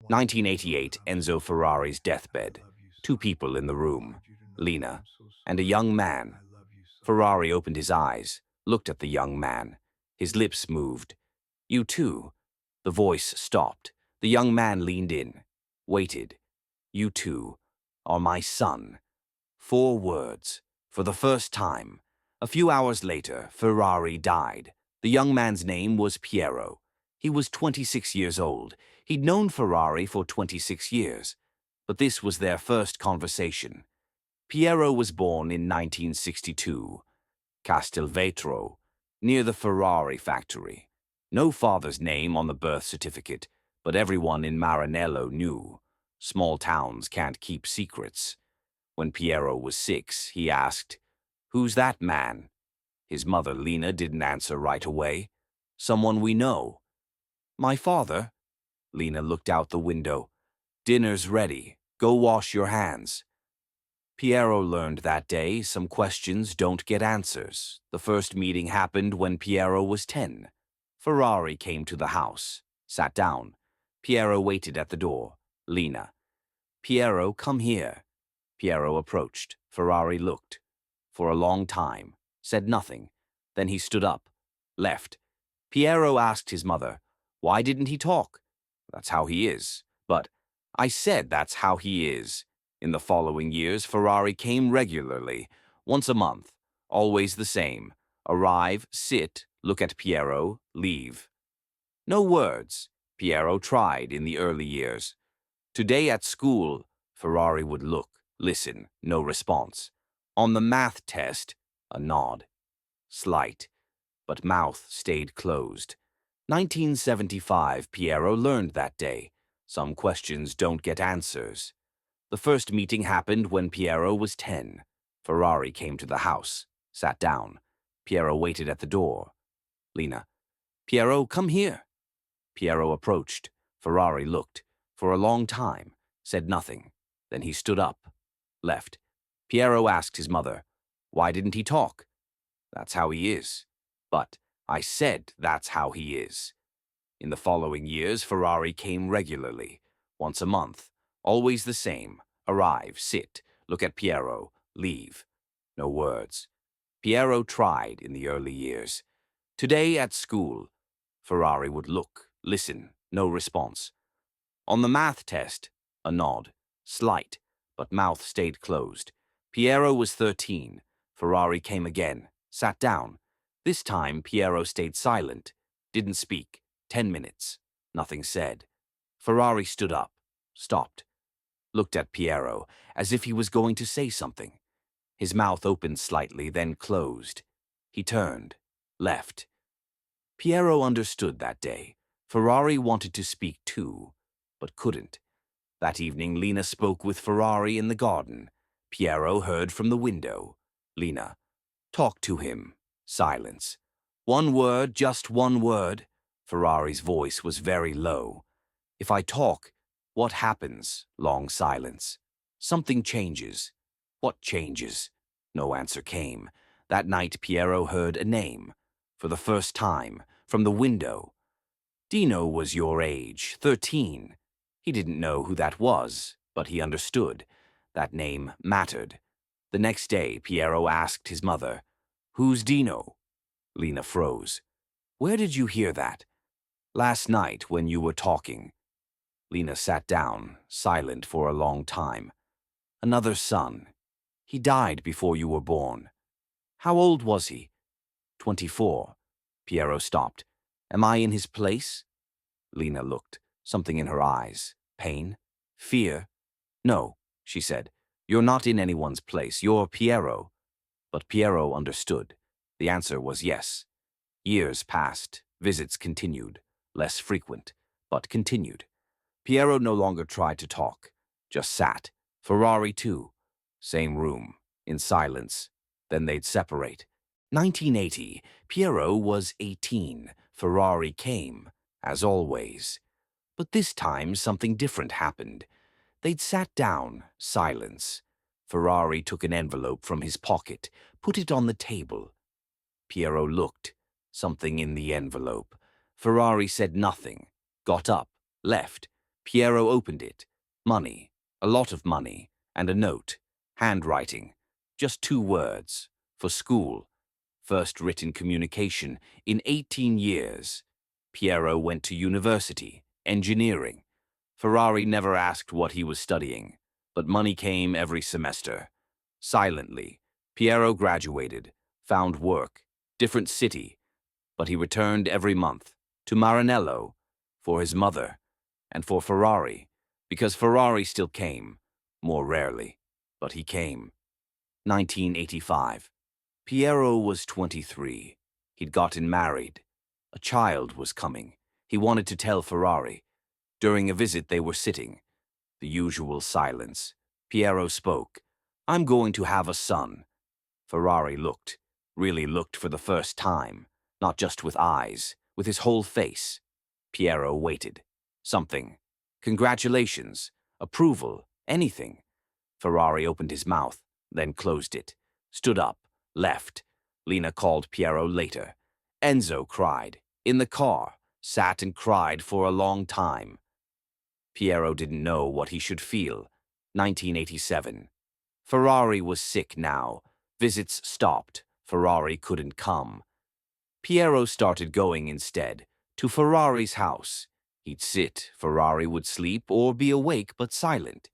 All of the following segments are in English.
1988, Enzo Ferrari's deathbed. Two people in the room, Lena and a young man. Ferrari opened his eyes, looked at the young man. His lips moved. "You too." The voice stopped. The young man leaned in, waited. "You too are my son." 4 words. For the first time. A few hours later, Ferrari died. The young man's name was Piero. He was 26 years old. He'd known Ferrari for 26 years. But this was their first conversation. Piero was born in 1962. Castelvetro, near the Ferrari factory. No father's name on the birth certificate, but everyone in Maranello knew. Small towns can't keep secrets. When Piero was 6, he asked, "Who's that man?" His mother, Lena, didn't answer right away. "Someone we know." "My father?" Lena looked out the window. "Dinner's ready. Go wash your hands." Piero learned that day some questions don't get answers. The first meeting happened when Piero was 10. Ferrari came to the house, sat down. Piero waited at the door. Lena. "Piero, come here." Piero approached. Ferrari looked. For a long time. Said nothing. Then he stood up. Left. Piero asked his mother, "Why didn't he talk?" "That's how he is." "But I said that's how he is." In the following years, Ferrari came regularly, once a month, always the same. Arrive, sit, look at Piero, leave. No words. Piero tried in the early years. Today at school, Ferrari would look, listen, no response. On the math test, a nod. Slight, but mouth stayed closed. 1975, Piero learned that day. Some questions don't get answers. The first meeting happened when Piero was 10. Ferrari came to the house, sat down. Piero waited at the door. Lena. "Piero, come here." Piero approached. Ferrari looked. For a long time, said nothing. Then he stood up, left. Piero asked his mother, "Why didn't he talk?" "That's how he is." "But I said that's how he is." In the following years, Ferrari came regularly, once a month, always the same. Arrive, sit, look at Piero, leave. No words. Piero tried in the early years. Today at school, Ferrari would look, listen, no response. On the math test, a nod, slight, but mouth stayed closed. Piero was 13. Ferrari came again, sat down. This time, Piero stayed silent, didn't speak. 10 minutes. Nothing said. Ferrari stood up, stopped, looked at Piero as if he was going to say something. His mouth opened slightly, then closed. He turned, left. Piero understood that day. Ferrari wanted to speak too, but couldn't. That evening, Lena spoke with Ferrari in the garden. Piero heard from the window. Lena. "Talk to him." Silence. "One word, just one word." Ferrari's voice was very low. "If I talk, what happens?" Long silence. "Something changes." "What changes?" No answer came. That night, Piero heard a name. For the first time, from the window. Dino was your age, 13. He didn't know who that was, but he understood. That name mattered. The next day, Piero asked his mother, "Who's Dino?" Lena froze. "Where did you hear that?" "Last night when you were talking." Lena sat down, silent for a long time. "Another son. He died before you were born." "How old was he?" 24. Piero stopped. "Am I in his place?" Lena looked, something in her eyes. Pain? Fear? "No," she said. "You're not in anyone's place. You're Piero." But Piero understood. The answer was yes. Years passed. Visits continued. Less frequent, but continued. Piero no longer tried to talk, just sat. Ferrari too. Same room, in silence. Then they'd separate. 1980, Piero was 18. Ferrari came, as always. But this time something different happened. They'd sat down, silence. Ferrari took an envelope from his pocket, put it on the table. Piero looked. Something in the envelope. Ferrari said nothing, got up, left. Piero opened it. Money, a lot of money, and a note. Handwriting, just 2 words. For school. First written communication in 18 years. Piero went to university, engineering. Ferrari never asked what he was studying, but money came every semester. Silently, Piero graduated, found work, different city, but he returned every month to Maranello for his mother and for Ferrari, because Ferrari still came, more rarely, but he came. 1985. Piero was 23. He'd gotten married. A child was coming. He wanted to tell Ferrari. During a visit they were sitting. The usual silence. Piero spoke. "I'm going to have a son." Ferrari looked, really looked for the first time, not just with eyes, with his whole face. Piero waited. Something. Congratulations. Approval. Anything. Ferrari opened his mouth, then closed it. Stood up. Left. Lina called Piero later. Enzo cried. In the car. Sat and cried for a long time. Piero didn't know what he should feel. 1987. Ferrari was sick now. Visits stopped. Ferrari couldn't come. Piero started going instead, to Ferrari's house. He'd sit, Ferrari would sleep or be awake but silent.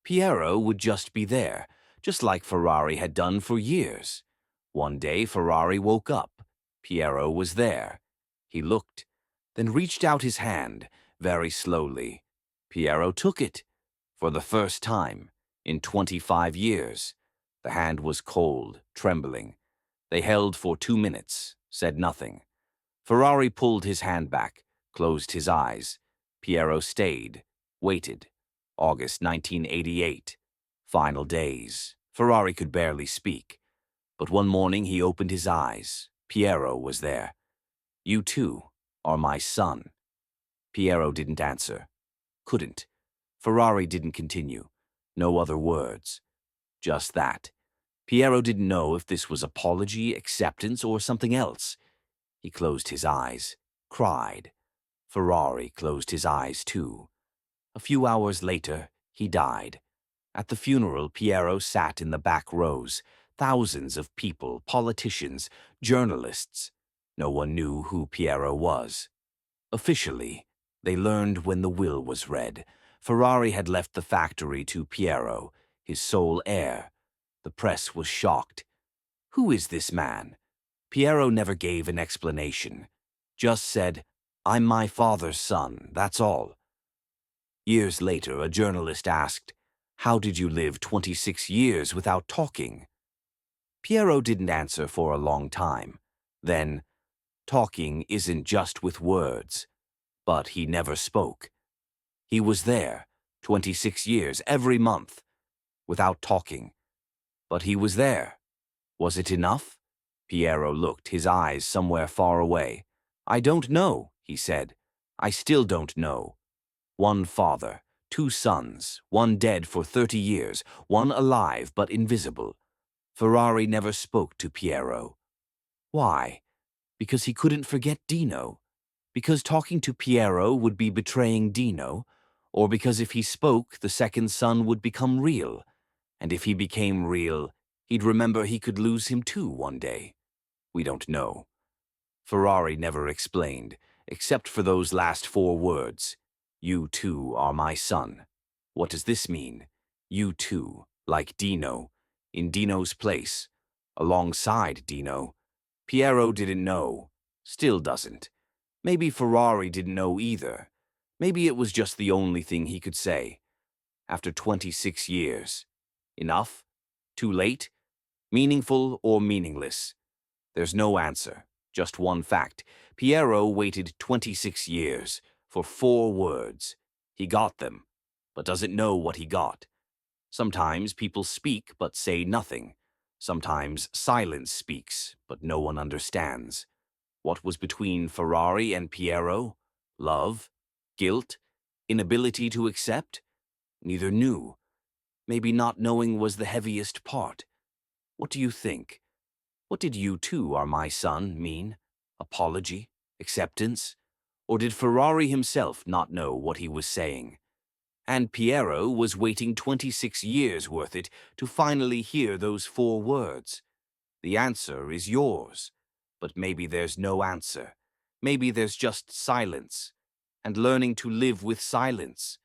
Piero would just be there, just like Ferrari had done for years. One day Ferrari woke up. Piero was there. He looked, then reached out his hand, very slowly. Piero took it. For the first time, in 25 years. The hand was cold, trembling. They held for 2 minutes, said nothing. Ferrari pulled his hand back, closed his eyes. Piero stayed, waited. August 1988. Final days. Ferrari could barely speak. But one morning he opened his eyes. Piero was there. "You too are my son." Piero didn't answer. Couldn't. Ferrari didn't continue. No other words. Just that. Piero didn't know if this was apology, acceptance, or something else. He closed his eyes. Cried. Ferrari closed his eyes too. A few hours later, he died. At the funeral, Piero sat in the back rows. Thousands of people, politicians, journalists. No one knew who Piero was. Officially, they learned when the will was read. Ferrari had left the factory to Piero, his sole heir. The press was shocked. Who is this man? Piero never gave an explanation. Just said, "I'm my father's son, that's all." Years later, a journalist asked, "How did you live 26 years without talking?" Piero didn't answer for a long time. Then, talking isn't just with words. But he never spoke. He was there, 26 years, every month, without talking. But he was there. Was it enough? Piero looked, his eyes somewhere far away. "I don't know," he said. "I still don't know." One father, 2 sons, one dead for 30 years, one alive but invisible. Ferrari never spoke to Piero. Why? Because he couldn't forget Dino? Because talking to Piero would be betraying Dino? Or because if he spoke, the second son would become real? And if he became real, he'd remember he could lose him too one day? We don't know. Ferrari never explained, except for those last 4 words. "You too are my son." What does this mean? You too, like Dino, in Dino's place, alongside Dino. Piero didn't know, still doesn't. Maybe Ferrari didn't know either. Maybe it was just the only thing he could say. After 26 years. Enough? Too late? Meaningful or meaningless? There's no answer, just one fact. Piero waited 26 years for 4 words. He got them, but doesn't know what he got. Sometimes people speak but say nothing. Sometimes silence speaks, but no one understands. What was between Ferrari and Piero? Love? Guilt? Inability to accept? Neither knew. Maybe not knowing was the heaviest part. What do you think? What did "you too are my son" mean? Apology? Acceptance? Or did Ferrari himself not know what he was saying? And Piero was waiting 26 years worth it to finally hear those 4 words. The answer is yours. But maybe there's no answer. Maybe there's just silence. And learning to live with silence